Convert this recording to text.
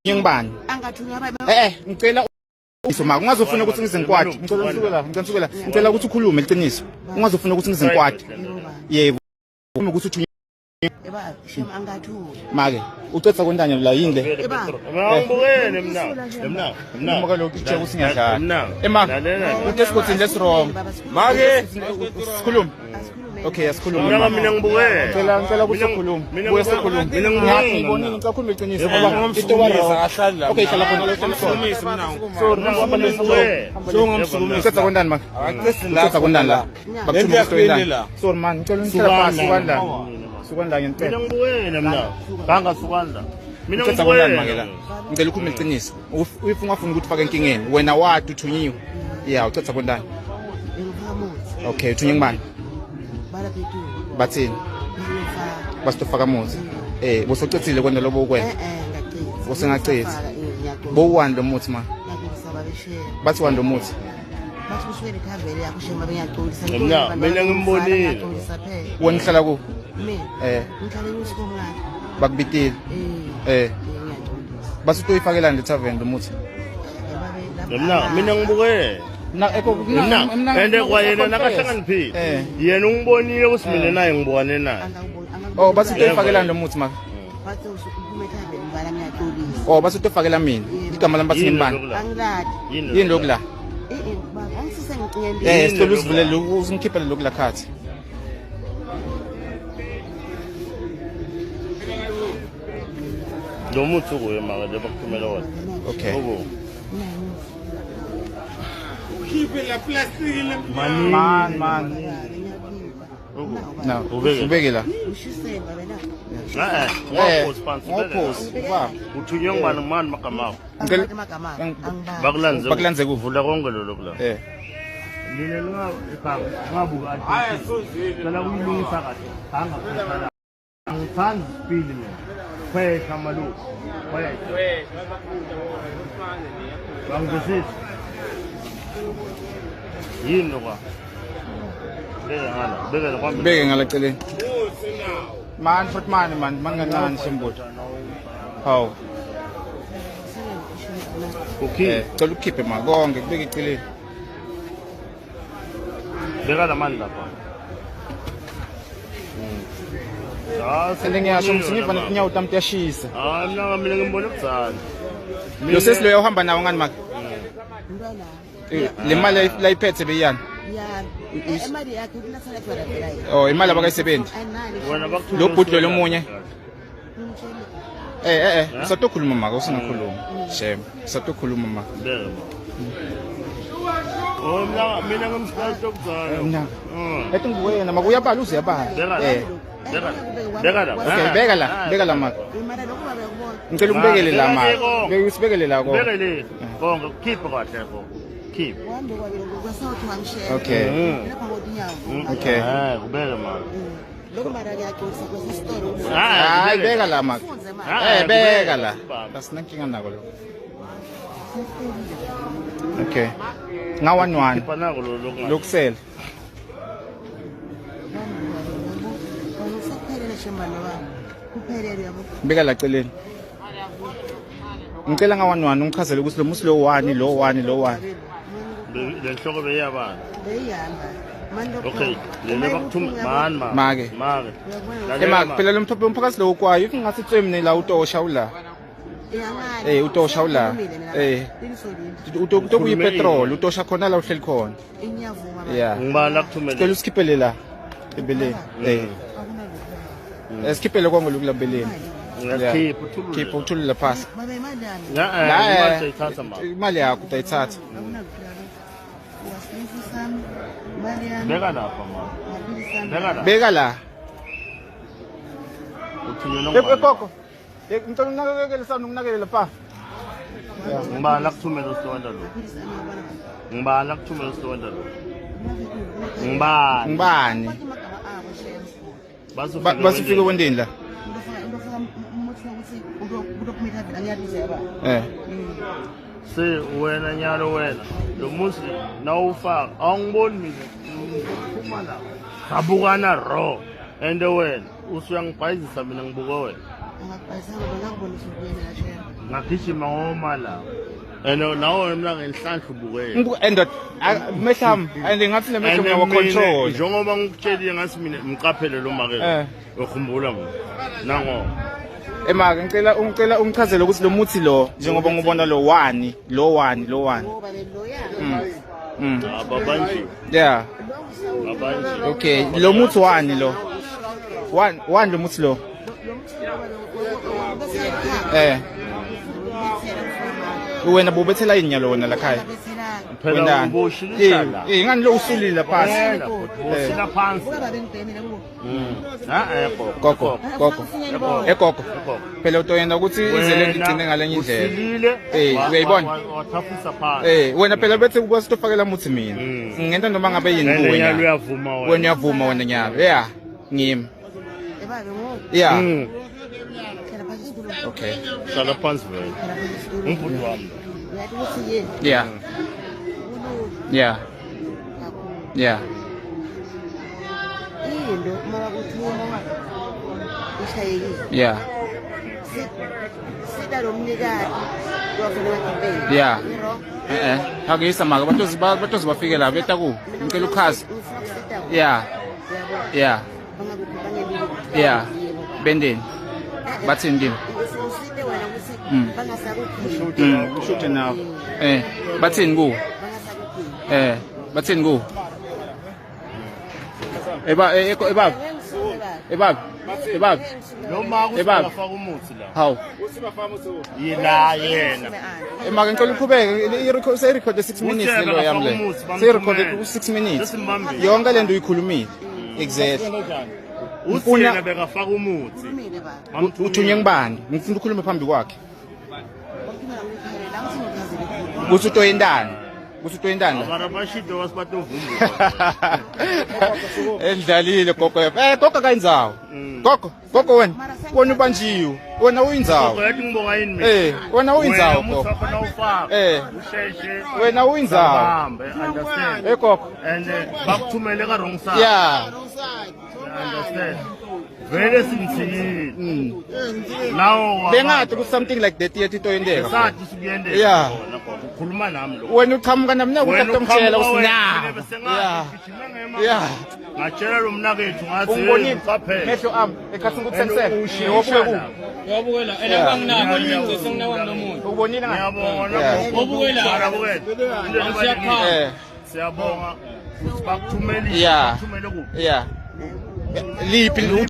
Ngibani? Ngicela Isoma ungazofuna ukuthi ngizenkwadi. Ngicela ukuthi ukhulume liqiniso. Ungazofuna ukuthi ngizenkwadi. Yebo. Uma ukuthi uthunywe Make ucetha kwendanya la yini le? Ngibukene mina. Uma kaloku uthe ukuthi ngiyadlala. Emaka uthi sikothi let's wrong. Make sikhuluma. Okay, asikhuluma. Mina ngibukene. Ngicela ukuthi ukhulume. Buye sikhulume. Mina ngibonile ngicakhuluma iqiniso ngoba into ahlali la. Okay, hlala khona lo Ngisukumisa mina. So ngomsukumisa. Ucetha kwendani maka? Ucetha kwendani la. Bakuthuma istory la. So man, ngicela ungihlala phansi kwandla. Sukanda ngempela. Mina ngibukene mina. Banga sukanda. Mina ngibukene makela. Ngicela ukhulume iqiniso. Ufuna ukuthi ufake enkingeni. Wena wathi uthunyiwe. Yeah, ucetha kwendani. Okay, uthunyiwe ngibani? Bathini? Basitofaka muzi. Bosocethile kwenda lobo ukwena. Bosengacethi. Bowani lo muthi ma. Bathi wani lo muthi. Mina ngimbonile. Wena uhlala ku? Bakubitile. Basitoyifakela nje tavern lo muthi. Mina ngibukene. Ende kwayena nakahlanganiphile yena ungibonile ukuthi mina naye ngibone naye. Oh basitoyifakela lo muthi maka. Oh basitofakela mina. Igama lami bathi ngibani? Yini lokula? Sicela usivulele usingikhiphele lokula khathi. Lo muthi kuye maka le bakuthumela wona. Okay. Keep la plastic man. No, ubekela. Ngophosi. Uthunywe ngubani mani makamako. Bakulanze kuvula konke lo lokula. Mina ngabuka athi. Cela uyilungisa kahle. Hanga phela. Ngithanda speed mina. Phela maluku. Bangisithi. Yini lokwa? Beke ngala celeni. Man futhi man mangancane simbuthi. Haw. Okay, cela ukhiphe makonke kubeke eceleni. Beka la mani lapha. Ngiyasho umsingiva netinyawo tami tiyashisa. Mina ngimbona kudzala. Lo sesiloyo uhamba nawo ngani maka? Le mali layiphethe beyani? Imali yakhe kunathana phela. Oh, imali abakayisebenzi. Wena bakuthuma. Lo bhudlo lomunye. Usatokhuluma maka usingakhuluma. Shem, usatokhuluma maka. Oh, mina ngimsikhathi sokudzala. Mina. Ethi ngiwena maka uyabala uziyabala. Beka la maka. Ngicela umbekele la maka. Beke usibekele la konke. Bekele. Konke keep kahle ko. Keep. Okay. Okay. Kubeka maka. Hayi beka la maka. Beka la. Asinankinga nako lo. Okay. Ngawanwani. Lokusela. Beka la celeni. Ngicela ngawanwani ungichazele ukuthi lo musi lo wani. Le nhloko beyabana. Beyihamba. Okay, le bakuthuma man. Make. Emaka phela lo mphakathi lo kwayo ngathi tswemne la utosha ula. Utosha ula. Utokuyi petrol, utosha khona la uhleli khona. Yeah. Ngibala kuthumela. Cela usikhiphele la ebeleni. Esikhiphele konke lokula beleni. Keep uthulile phasi. Imali yakho utayithatha. Beka lapha mama. Beka la. Uthunywe Koko. Ngicela unakekele sana unginakekele pha. Ngibala kuthumela usitonda lo. Ngibala kuthumela usitonda lo. Ngibani? Basifike kwendini la. Se wena nyalo wena lo musi nawufaka awungiboni mina uphuma la sabukana ro And wena usuyangibhayizisa mina ngibuka wena. Angakubhayisanga bona ngibona usukuyena la. Ngagijima ngoma la. And nawe mina ngenhlanhla ubukele. And mehlam and ngathi le mehlo ngiyawa control. Njengoba ngikutshelile ngathi mina ngiqaphele lo makela. Ukhumbula mina. Nango. Ema ngicela ungichazele ukuthi lo muthi lo njengoba ngibona lo 1. Ngoba le lo ya. Ababanji. Yeah. Ababanji. Okay, lo muthi 1 lo. 1 lo muthi lo. Wena bobethela inyalo wona la khaya. Phela uboshilisha. Ngani lo usulile phansi. Usila phansi. Gogo. Gogo. Phela utoyenda ukuthi izele ngigcine ngalenye indlela. Uyayibona? Wathafisa phansi. Wena phela bethe ubasitofakela muthi mina. Ngenta noma ngabe yini kuwe. Wena uyavuma wena. Wena uyavuma wena nyalo. Yeah, ngimi. Ebabe ngo. Yeah. Okay. Shala phansi wena. Umphuthi wami. Uyathi ukuthi yini? Yeah. Yeah. Yeah. Into mara kuthuma ishayekile. Yeah. Sida lo mnikati lofuna ngibheke. Yeah. Hakuyisa maka batozi bafike la beta ku. Ngicela uchaza. Yeah. Yeah. Yeah. Bendeni. Bathini kimi? Usite wena ukuthi bangasakuphi. Ushute nawo. Bathini ku? Bathini ku? Ebab. Noma usifaka umuthi la. How? Yena. Maka ngicela uqhubeke se-record 6 minutes lo yami le. Se-record 6 minutes. Yonke lento uyikhulumile. Exactly. Usina bekafaka umuthi. Uthunye ngibani? Ngifuna ukukhuluma phambi kwakhe. Kuthi utoyendana. Abara bashido wasibatovumba. Endlalile gogo. Gogo kayindzawo. Gogo wena. Wena ubanjiwe. Wena uyindzawo. Yathi ngibonga yini mina? Wena uyindzawo gogo. Usafuna ufaka. Usheshe. Wena uyindzawo. Understand. Gogo. And bakuthumele ka wrong side. Yeah. Understand. Vele simthini. Now Bengathi ku something like that yethi toyendeka. sathi sikuyendeka. Yeah. Ukhuluma nami lo. Wena uqhamuka nami nakuthi atomtshela usina. Yeah. Ngatshela lo mnakethu ngathi Ungibonile uqaphele. mehlo ami ekhathi ukuthi sengisele. Wobuke ku. Yabukela elanganginako ngizwe senginawo nomuntu. Ubonile ngathi. Ngiyabonga Wabukela. Into siyabonga. Bakuthumele. Yeah. Bakuthumele ku. Yeah. Liphi